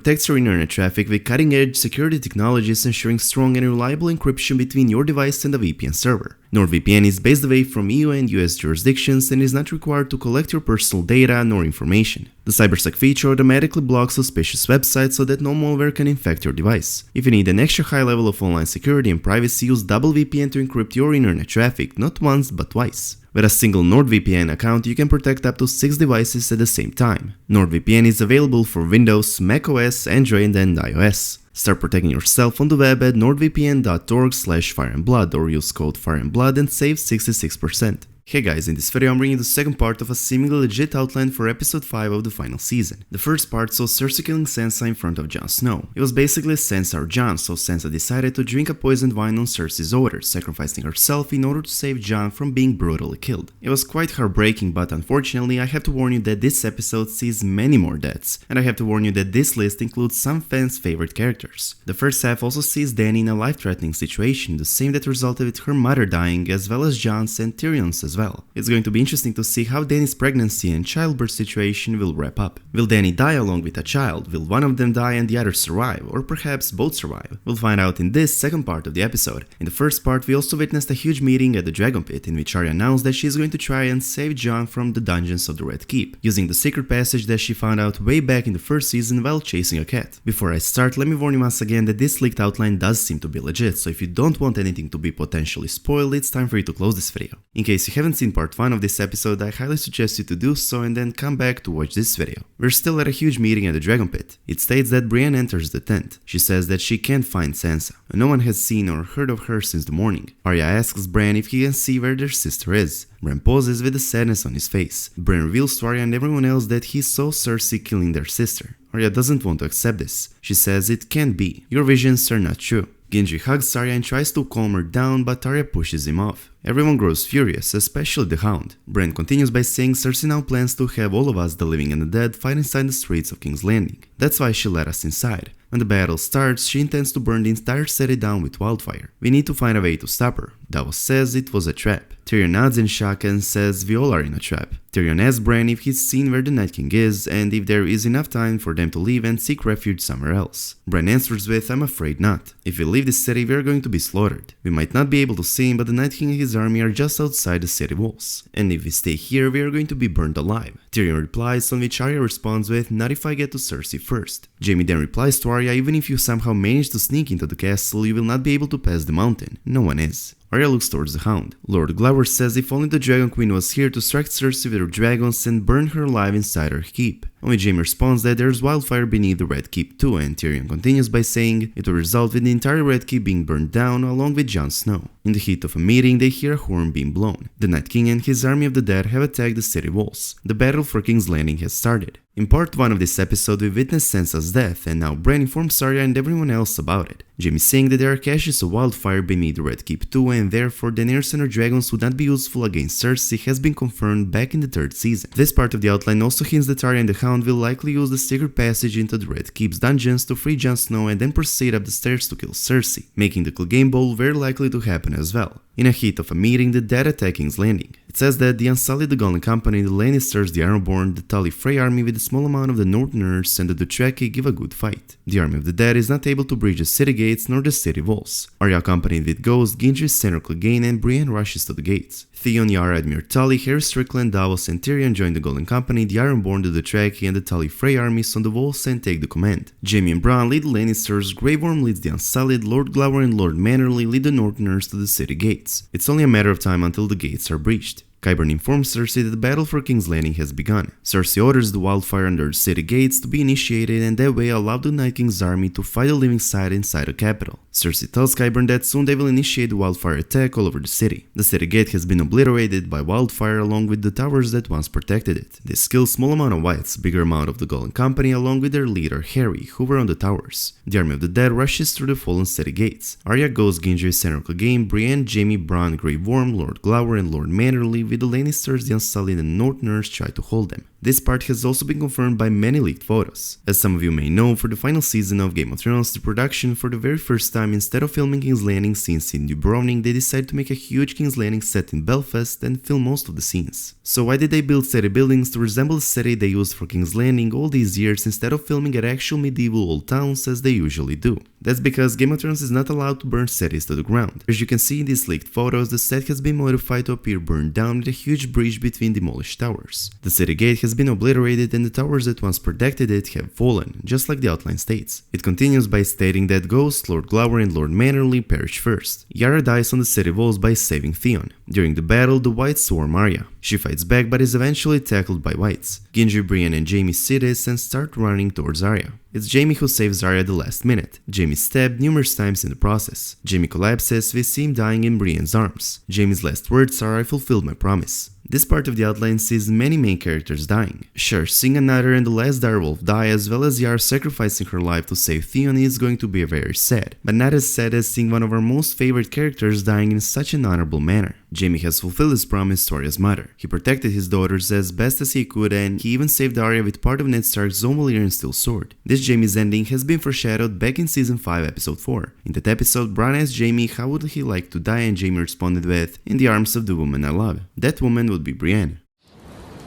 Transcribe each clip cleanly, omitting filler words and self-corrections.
protects your internet traffic with cutting-edge security technologies ensuring strong and reliable encryption between your device and the VPN server. NordVPN is based away from EU and US jurisdictions and is not required to collect your personal data nor information. The CyberSec feature automatically blocks suspicious websites so that no malware can infect your device. If you need an extra high level of online security and privacy, use double VPN to encrypt your internet traffic, not once but twice. With a single NordVPN account, you can protect up to 6 devices at the same time. NordVPN is available for Windows, macOS, Android, and iOS. Start protecting yourself on the web at nordvpn.org/fireandblood or use code fireandblood and save 66%. Hey guys, in this video I'm bringing the second part of a seemingly legit outline for episode 5 of the final season. The first part saw Cersei killing Sansa in front of Jon Snow. It was basically Sansa or Jon, so Sansa decided to drink a poisoned wine on Cersei's order, sacrificing herself in order to save Jon from being brutally killed. It was quite heartbreaking, but unfortunately I have to warn you that this episode sees many more deaths, and I have to warn you that this list includes some fans' favorite characters. The first half also sees Dany in a life-threatening situation, the same that resulted with her mother dying, as well as Jon's and Tyrion's as well. It's going to be interesting to see how Dany's pregnancy and childbirth situation will wrap up. Will Dany die along with a child? Will one of them die and the other survive? Or perhaps both survive? We'll find out in this second part of the episode. In the first part, we also witnessed a huge meeting at the Dragonpit in which Arya announced that she is going to try and save Jon from the dungeons of the Red Keep, using the secret passage that she found out way back in the first season while chasing a cat. Before I start, let me warn you once again that this leaked outline does seem to be legit, so if you don't want anything to be potentially spoiled, it's time for you to close this video. In case you haven't seen part 1 of this episode, I highly suggest you to do so and then come back to watch this video. We're still at a huge meeting at the Dragonpit. It states that Brienne enters the tent. She says that she can't find Sansa. No one has seen or heard of her since the morning. Arya asks Bran if he can see where their sister is. Bran pauses with a sadness on his face. Bran reveals to Arya and everyone else that he saw Cersei killing their sister. Arya doesn't want to accept this. She says it can't be. Your visions are not true. Gendry hugs Arya and tries to calm her down, but Arya pushes him off. Everyone grows furious, especially the Hound. Bran continues by saying Cersei now plans to have all of us, the living and the dead, fight inside the streets of King's Landing. That's why she let us inside. When the battle starts, she intends to burn the entire city down with wildfire. We need to find a way to stop her. Davos says it was a trap. Tyrion nods in shock and says we all are in a trap. Tyrion asks Bran if he's seen where the Night King is and if there is enough time for them to leave and seek refuge somewhere else. Bran answers with, I'm afraid not. If we leave this city, we are going to be slaughtered. We might not be able to see him, but the Night King and his army are just outside the city walls. And if we stay here, we are going to be burned alive. Tyrion replies, on which Arya responds with, not if I get to Cersei first. Jaime then replies to Arya, even if you somehow manage to sneak into the castle, you will not be able to pass the mountain. No one is. Arya looks towards the Hound. Lord Glower says if only the Dragon Queen was here to strike Cersei with her dragons and burn her alive inside her keep. On which Jaime responds that there's wildfire beneath the Red Keep too, and Tyrion continues by saying it will result in the entire Red Keep being burned down along with Jon Snow. In the heat of a meeting, they hear a horn being blown. The Night King and his army of the dead have attacked the city walls. The battle for King's Landing has started. In part 1 of this episode, we witnessed Sansa's death, and now Bran informs Arya and everyone else about it. Jaime saying that there are caches of wildfire beneath the Red Keep too, and therefore Daenerys and her dragons would not be useful against Cersei has been confirmed back in the 3rd season. This part of the outline also hints that Arya and the Hound will likely use the secret passage into the Red Keep's dungeons to free Jon Snow and then proceed up the stairs to kill Cersei, making the Clegane Bowl very likely to happen as well. In a heat of a meeting, the dead attack King's Landing. It says that the Unsullied, the Golden Company, the Lannisters, the Ironborn, the Tully Frey army with a small amount of the Northerners and the Dothraki give a good fight. The army of the dead is not able to breach the city gates nor the city walls. Arya accompanied with Ghost, Gendry, Senor Clegane, and Brienne rushes to the gates. Theon, Yara, Edmure Tully, Harry Strickland, Davos, and Tyrion join the Golden Company, the Ironborn, the Dothraki, and the Tully Frey armies on the walls and take the command. Jaime and Bronn lead the Lannisters, Grey Worm leads the Unsullied, Lord Glower and Lord Mannerly lead the Northerners to the city gates. It's only a matter of time until the gates are breached. Qyburn informs Cersei that the battle for King's Landing has begun. Cersei orders the wildfire under the city gates to be initiated and that way allow the Night King's army to fight the living side inside the capital. Cersei tells Qyburn that soon they will initiate the wildfire attack all over the city. The city gate has been obliterated by wildfire along with the towers that once protected it. This kills small amount of whites, bigger amount of the Golden Company along with their leader Harry, who were on the towers. The army of the dead rushes through the fallen city gates. Arya, Ghost, Gendry, Senor Clegane, Brienne, Jaime, Bronn, Grey Worm, Lord Glower and Lord Mannerly with the Lannisters, the Unsullied and Northerners try to hold them. This part has also been confirmed by many leaked photos. As some of you may know, for the final season of Game of Thrones, the production for the very first time, instead of filming King's Landing scenes in New Browning, they decided to make a huge King's Landing set in Belfast and film most of the scenes. So why did they build city buildings to resemble the city they used for King's Landing all these years instead of filming at actual medieval old towns as they usually do? That's because Game of Thrones is not allowed to burn cities to the ground. As you can see in these leaked photos, the set has been modified to appear burned down with a huge breach between demolished towers. The city gate has been obliterated and the towers that once protected it have fallen, just like the outline states. It continues by stating that Ghost, Lord Glower and Lord Mannerly perish first. Yara dies on the city walls by saving Theon. During the battle, the Whites swarm Arya. She fights back but is eventually tackled by Whites. Gendry, Brienne and Jaime see this and start running towards Arya. It's Jaime who saves Arya at the last minute. Jaime is stabbed numerous times in the process. Jaime collapses, we see him dying in Brienne's arms. Jaime's last words are, "I fulfilled my promise." This part of the outline sees many main characters dying. Sure, seeing another and the last direwolf die as well as Yara sacrificing her life to save Theon is going to be very sad, but not as sad as seeing one of our most favorite characters dying in such an honorable manner. Jaime has fulfilled his promise to Arya's mother. He protected his daughters as best as he could and he even saved Arya with part of Ned Stark's own Valyrian steel sword. This Jaime's ending has been foreshadowed back in season 5 episode 4. In that episode, Bran asked Jaime how would he like to die and Jaime responded with, "In the arms of the woman I love." That woman would be Brienne.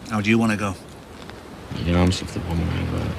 How do you want to go? In the arms of the woman I love.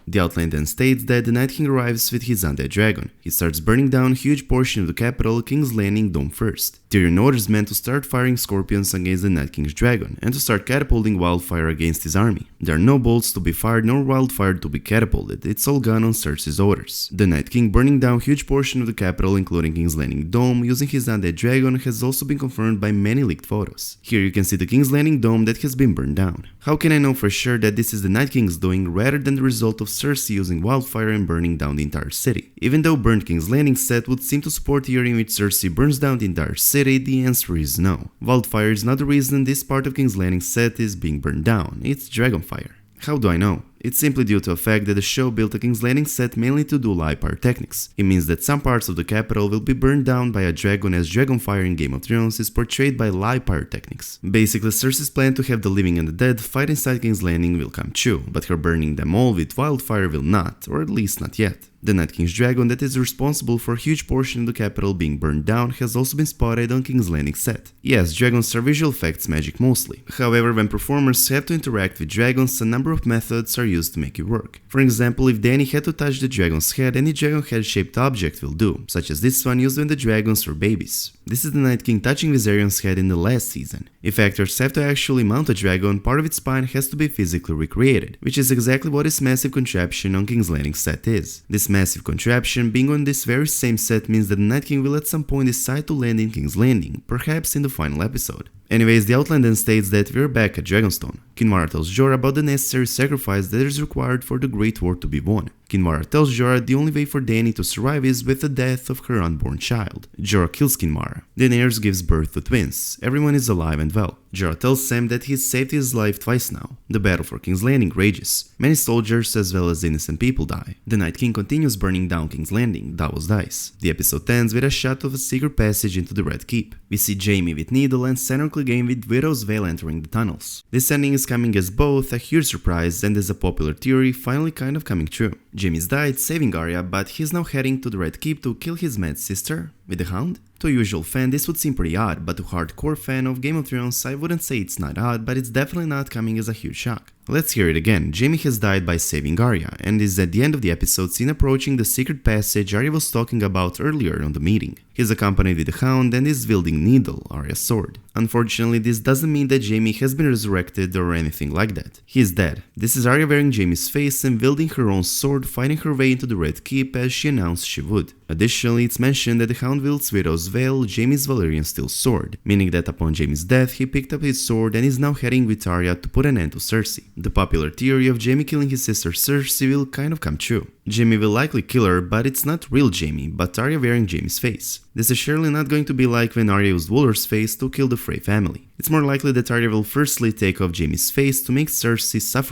The outline then states that the Night King arrives with his undead dragon. He starts burning down a huge portion of the capital, King's Landing dome first. Tyrion orders men to start firing scorpions against the Night King's dragon and to start catapulting wildfire against his army. There are no bolts to be fired nor wildfire to be catapulted, it's all gone on Cersei's orders. The Night King burning down a huge portion of the capital including King's Landing dome using his undead dragon has also been confirmed by many leaked photos. Here you can see the King's Landing dome that has been burned down. How can I know for sure that this is the Night King's doing rather than the result of Cersei using wildfire and burning down the entire city? Even though burnt King's Landing set would seem to support the theory in which Cersei burns down the entire city, the answer is no. Wildfire is not the reason this part of King's Landing set is being burned down, it's Dragonfire. How do I know? It's simply due to the fact that the show built a King's Landing set mainly to do live pyrotechnics. It means that some parts of the capital will be burned down by a dragon as Dragonfire in Game of Thrones is portrayed by live pyrotechnics. Basically, Cersei's plan to have the living and the dead fight inside King's Landing will come true, but her burning them all with wildfire will not, or at least not yet. The Night King's dragon that is responsible for a huge portion of the capital being burned down has also been spotted on King's Landing set. Yes, dragons are visual effects magic mostly. However, when performers have to interact with dragons, a number of methods are used to make it work. For example, if Dany had to touch the dragon's head, any dragon head shaped object will do, such as this one used when the dragons were babies. This is the Night King touching Viserion's head in the last season. If actors have to actually mount a dragon, part of its spine has to be physically recreated, which is exactly what this massive contraption on King's Landing set is. This massive contraption being on this very same set means that the Night King will at some point decide to land in King's Landing, perhaps in the final episode. Anyways, the outline then states that we're back at Dragonstone. Kinvara tells Jorah about the necessary sacrifice that is required for the Great War to be won. Kinvara tells Jorah the only way for Dany to survive is with the death of her unborn child. Jorah kills Kinvara. Daenerys gives birth to twins. Everyone is alive and well. Jorah tells Sam that he's saved his life twice now. The battle for King's Landing rages. Many soldiers as well as innocent people die. The Night King continues burning down King's Landing, Davos dies. The episode ends with a shot of a secret passage into the Red Keep. We see Jaime with Needle and Sanor Clegane with Widow's Veil entering the tunnels. This ending is coming as both a huge surprise and as a popular theory finally kind of coming true. Jaime's died saving Arya, but he's now heading to the Red Keep to kill his mad sister with the Hound? To a usual fan this would seem pretty odd, but to a hardcore fan of Game of Thrones I wouldn't say it's not odd, but it's definitely not coming as a huge shock. Let's hear it again. Jaime has died by saving Arya, and is at the end of the episode seen approaching the secret passage Arya was talking about earlier on the meeting. He's accompanied with the Hound and is wielding Needle, Arya's sword. Unfortunately, this doesn't mean that Jaime has been resurrected or anything like that. He is dead. This is Arya wearing Jaime's face and wielding her own sword, fighting her way into the Red Keep as she announced she would. Additionally, it's mentioned that the Hound wields Widow's Veil, Jaime's Valyrian steel sword, meaning that upon Jaime's death he picked up his sword and is now heading with Arya to put an end to Cersei. The popular theory of Jaime killing his sister Cersei will kind of come true. Jaime will likely kill her, but it's not real Jaime, but Arya wearing Jaime's face. This is surely not going to be like when Arya used Waller's face to kill the Frey family. It's more likely that Arya will firstly take off Jaime's face to make Cersei suffer